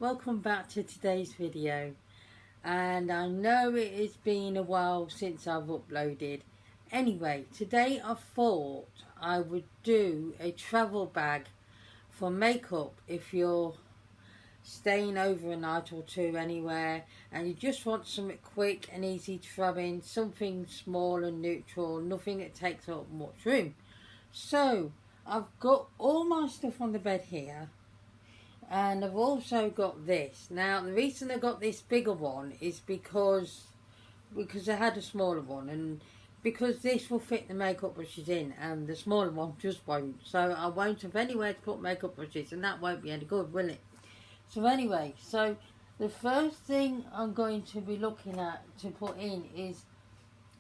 welcome back to today's video. And I know it has been a while since I've uploaded. Anyway, today I thought I would do a travel bag for makeup if you're staying over a night or two anywhere and you just want something quick and easy to throw in, something small and neutral, nothing that takes up much room. So I've got all my stuff on the bed here. And I've also got this. Now, the reason I got this bigger one is because I had a smaller one, and because this will fit the makeup brushes in, and the smaller one just won't. So I won't have anywhere to put makeup brushes, and that won't be any good, will it? So anyway, so the first thing I'm going to be looking at to put in is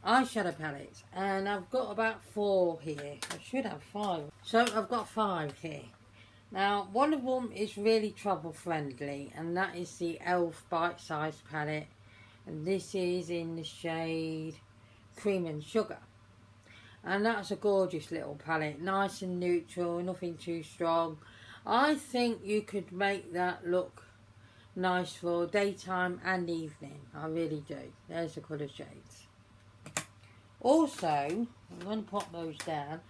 eyeshadow palettes, and I've got about 4 here. I should have 5. So I've got 5 here. Now, one of them is really travel friendly, and that is the e.l.f. Bite Size palette, and this is in the shade Cream and Sugar, and that's a gorgeous little palette, nice and neutral, nothing too strong. I think you could make that look nice for daytime and evening. I really do. There's the colour shades. Also, I'm going to pop those down,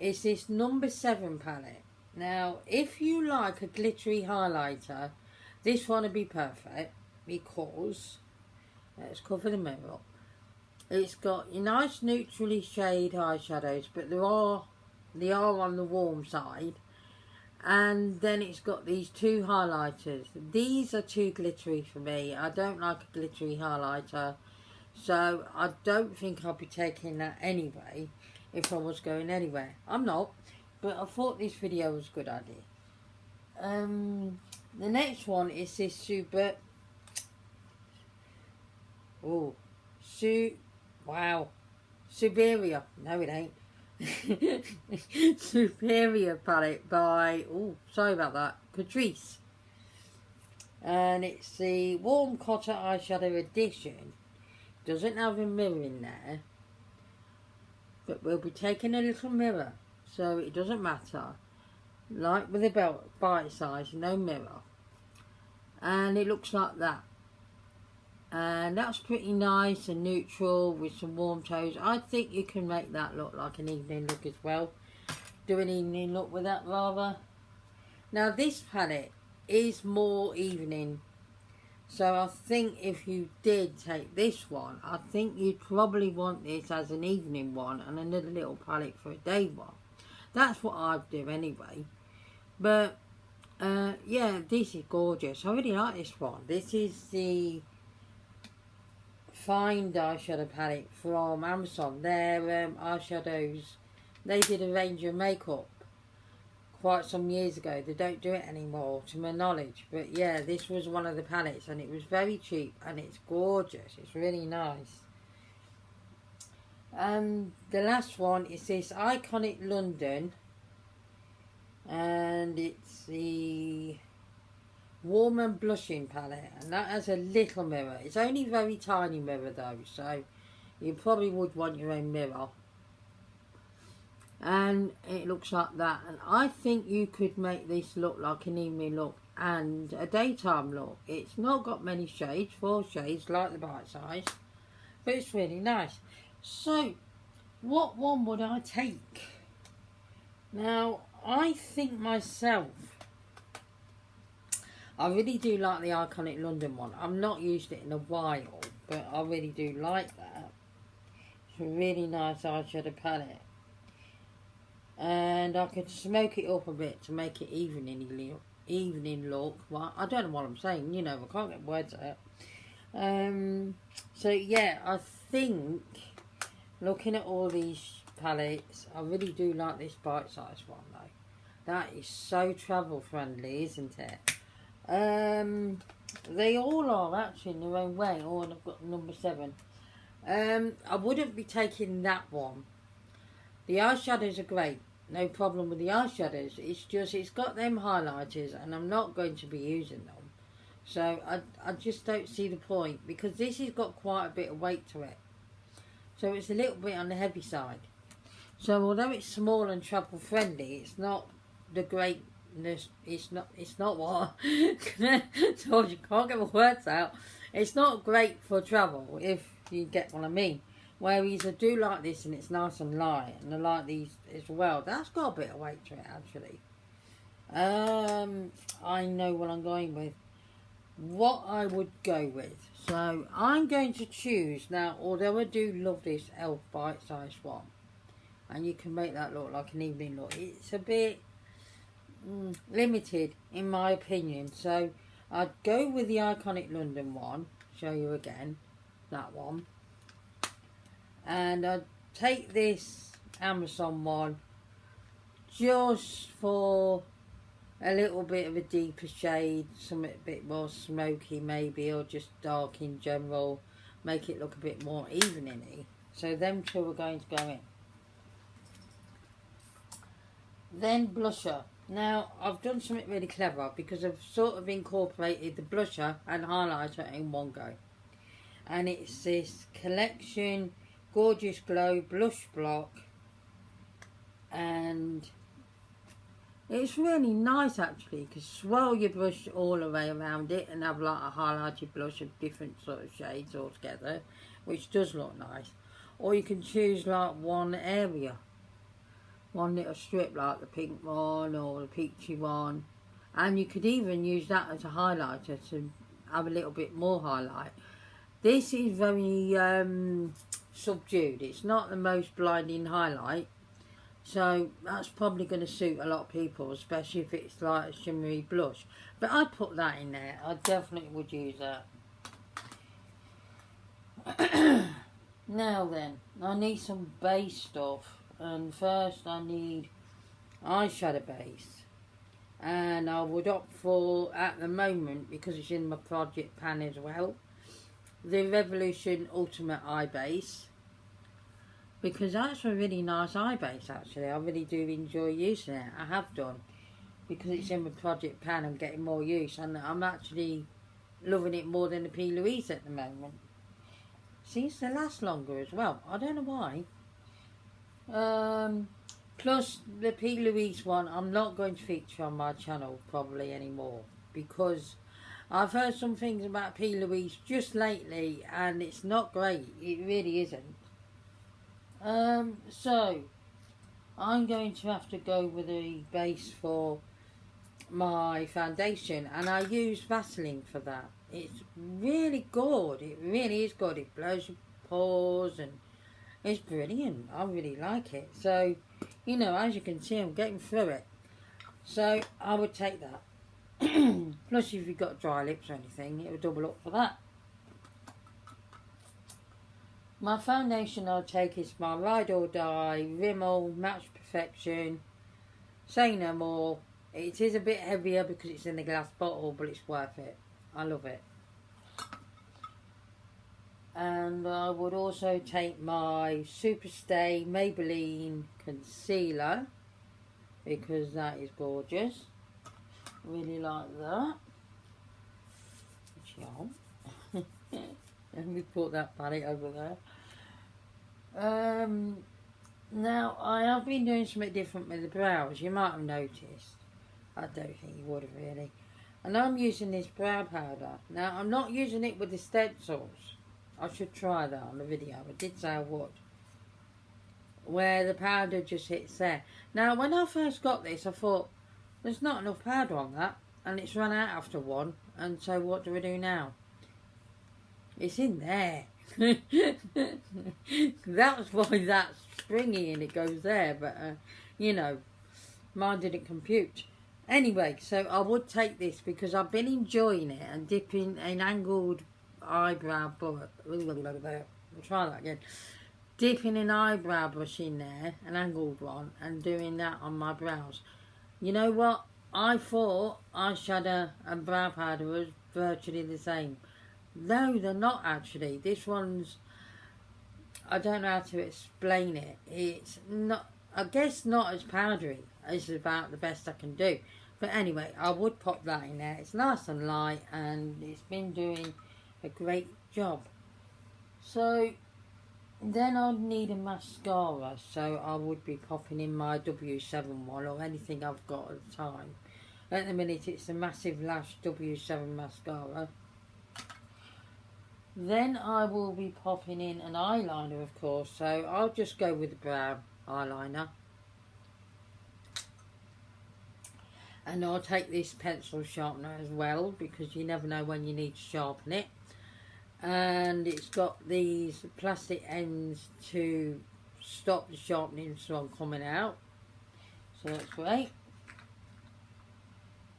is this number 7 palette. Now, if you like a glittery highlighter, this one would be perfect, because, let's cover the mirror up. It's got your nice neutrally shade eyeshadows, but they are on the warm side. And then it's got these 2 highlighters. These are too glittery for me. I don't like a glittery highlighter, so I don't think I'll be taking that anyway if I was going anywhere. I'm not. But I thought this video was a good idea. The next one is this Superia. No, it ain't. Superia palette by, sorry about that, Catrice. And it's the Warm Cotton Eyeshadow Edition. Doesn't have a mirror in there. But we'll be taking a little mirror, so it doesn't matter. Like with a bite size, no mirror. And it looks like that. And that's pretty nice and neutral with some warm tones. I think you can make that look like an evening look as well. Do an evening look with that rather. Now this palette is more evening. So I think if you did take this one, I think you'd probably want this as an evening one and another little palette for a day one. That's what I'd do anyway. But, yeah, this is gorgeous. I really like this one. This is the Find eyeshadow palette from Amazon. Their eyeshadows, they did a range of makeup quite some years ago. They don't do it anymore, to my knowledge. But, yeah, this was one of the palettes, and it was very cheap, and it's gorgeous. It's really nice. And the last one is this Iconic London, and it's the Warm and Blushing palette, and that has a little mirror. It's only a very tiny mirror though, so you probably would want your own mirror. And it looks like that, and I think you could make this look like an evening look and a daytime look. It's not got many shades, 4 shades like the Bite Size, but it's really nice. So, what one would I take? Now, I think myself, I really do like the Iconic London one. I've not used it in a while, but I really do like that. It's a really nice eyeshadow palette. And I could smoke it up a bit to make it evening look. Well, I don't know what I'm saying, you know, I can't get words out. So, yeah, I think, looking at all these palettes, I really do like this Bite Size one though. That is so travel friendly, isn't it? They all are actually in their own way. Oh, and I've got number 7. I wouldn't be taking that one. The eyeshadows are great, no problem with the eyeshadows. It's just, it's got them highlighters, and I'm not going to be using them. So I just don't see the point, because this has got quite a bit of weight to it. So it's a little bit on the heavy side. So although it's small and travel friendly, it's not the great It's not what. So you can't get my words out. It's not great for travel, if you get what I mean. Whereas I do like this, and it's nice and light, and I like these as well. That's got a bit of weight to it, actually. I know what I'm going with. What I would go with. So I'm going to choose now. Although I do love this Elf bite-sized one, and you can make that look like an evening look, it's a bit limited in my opinion. So I'd go with the Iconic London one. Show you again that one, and I'd take this Amazon one just for a little bit of a deeper shade, something a bit more smoky maybe, or just dark in general, make it look a bit more evening-y. So them two are going to go in. Then blusher. Now I've done something really clever because I've sort of incorporated the blusher and highlighter in one go. And it's this Collection Gorgeous Glow Blush Block, and it's really nice actually, because swirl your brush all the way around it and have like a highlighted blush of different sort of shades all together, which does look nice. Or you can choose like one area, one little strip like the pink one or the peachy one, and you could even use that as a highlighter to have a little bit more highlight. This is very subdued. It's not the most blinding highlight, so that's probably going to suit a lot of people, especially if it's like a shimmery blush. But I'd put that in there. I definitely would use that. Now then, I need some base stuff. And first I need eyeshadow base. And I would opt for, at the moment, because it's in my project pan as well, the Revolution Ultimate Eye Base. Because that's a really nice eye base actually. I really do enjoy using it. I have done. Because it's in my project pan, I'm getting more use. And I'm actually loving it more than the P. Louise at the moment. Seems to last longer as well. I don't know why. Plus the P. Louise one I'm not going to feature on my channel probably anymore. Because I've heard some things about P. Louise just lately and it's not great. It really isn't. So I'm going to have to go with a base for my foundation, and I use Vaseline for that. It's really good. It really is good. It blows your pores and it's brilliant. I really like it. So, you know, as you can see, I'm getting through it. So I would take that. Plus, if you've got dry lips or anything, it would double up for that. My foundation I'll take is my Ride or Die Rimmel Match Perfection Say No More. It is a bit heavier because it's in a glass bottle, but it's worth it. I love it. And I would also take my Superstay Maybelline Concealer because that is gorgeous. Really like that. And we put that palette over there. Now I have been doing something different with the brows. You might have noticed. I don't think you would have really. And I'm using this brow powder. Now I'm not using it with the stencils. I should try that on the video. I did say I would. Where the powder just hits there. Now when I first got this I thought there's not enough powder on that. And it's run out after one. And so what do we do now? It's in there. That's why that's springy and it goes there. But, you know, mine didn't compute. Anyway, so I would take this because I've been enjoying it and dipping an angled eyebrow brush. I'll try that again. Dipping an eyebrow brush in there, an angled one, and doing that on my brows. You know what? I thought eyeshadow and brow powder was virtually the same. No, they're not actually. This one's, I don't know how to explain it. It's not, I guess not as powdery. It's about the best I can do. But anyway, I would pop that in there. It's nice and light and it's been doing a great job. So then I'd need a mascara. So I would be popping in my W7 one or anything I've got at the time. At the minute it's the Massive Lash W7 mascara. Then I will be popping in an eyeliner, of course, so I'll just go with the brown eyeliner. And I'll take this pencil sharpener as well, because you never know when you need to sharpen it. And it's got these plastic ends to stop the sharpening from coming out, so that's great.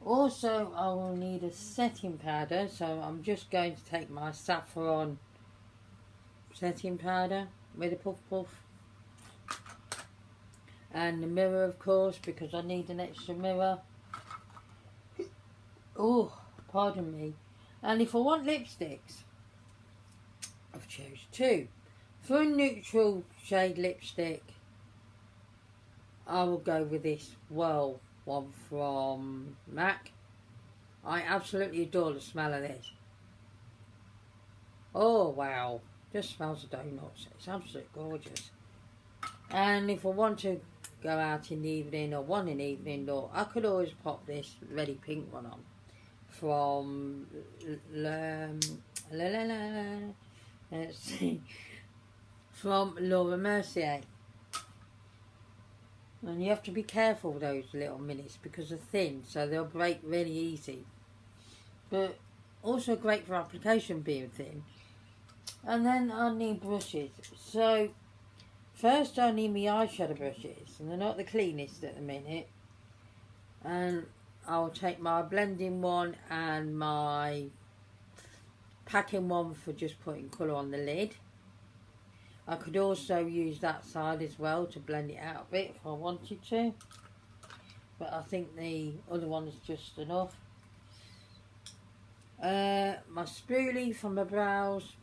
Also, I will need a setting powder, so I'm just going to take my Saffron setting powder with a puff puff. And the mirror, of course, because I need an extra mirror. Oh, pardon me. And if I want lipsticks, I've chosen two. For a neutral shade lipstick, I will go with this Whirl one from MAC. I absolutely adore the smell of this. Oh wow, just smells of donuts. It's absolutely gorgeous. And if I want to go out in the evening or want an evening look, I could always pop this Ready Pink one on from let's see, from Laura Mercier. And you have to be careful with those little minis because they're thin, so they'll break really easy. But also great for application being thin. And then I need brushes. So first I need my eyeshadow brushes, and they're not the cleanest at the minute. And I'll take my blending one and my packing one for just putting colour on the lid. I could also use that side as well to blend it out a bit if I wanted to, but I think the other one is just enough. My spoolie for my brows.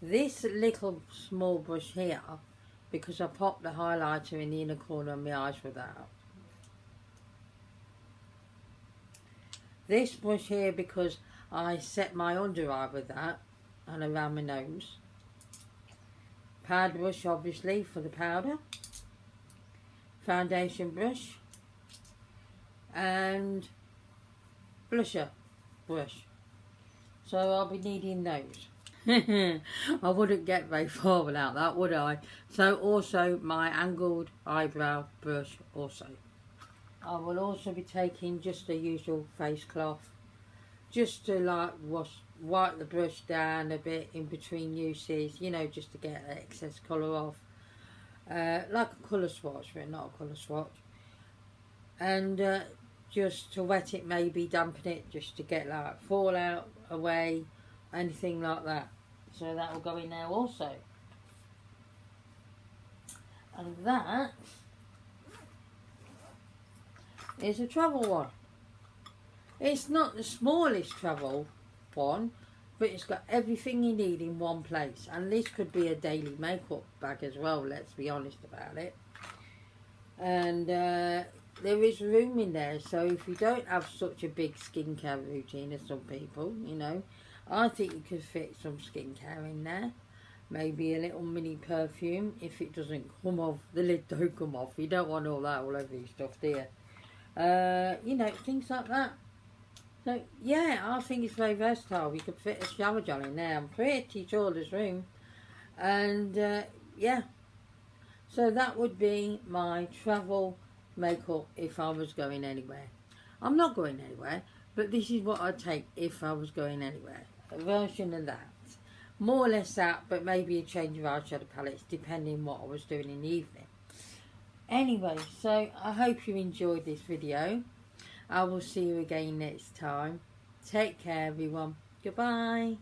This little small brush here, because I popped the highlighter in the inner corner of my eyes with that. This brush here because I set my under eye with that and around my nose. Powder brush, obviously, for the powder. Foundation brush. And blusher brush. So I'll be needing those. I wouldn't get very far without that, would I? So also my angled eyebrow brush also. I will also be taking just the usual face cloth. Just to like wipe the brush down a bit in between uses, you know, just to get excess colour off. Like a colour swatch, but not a colour swatch. And just to wet it, maybe dampen it, just to get like fallout away, anything like that. So that will go in there also. And that is a travel one. It's not the smallest travel one, but it's got everything you need in one place. And this could be a daily makeup bag as well, let's be honest about it. And there is room in there, so if you don't have such a big skincare routine as some people, you know, I think you could fit some skincare in there. Maybe a little mini perfume if it doesn't come off, the lid don't come off. You don't want all that all over your stuff, do you? You know, things like that. So, yeah, I think it's very versatile. You could fit a shower gel in there. I'm pretty sure there's room. And, yeah. So that would be my travel makeup if I was going anywhere. I'm not going anywhere, but this is what I'd take if I was going anywhere. A version of that. More or less that, but maybe a change of eyeshadow palettes depending what I was doing in the evening. Anyway, so I hope you enjoyed this video. I will see you again next time. Take care, everyone. Goodbye.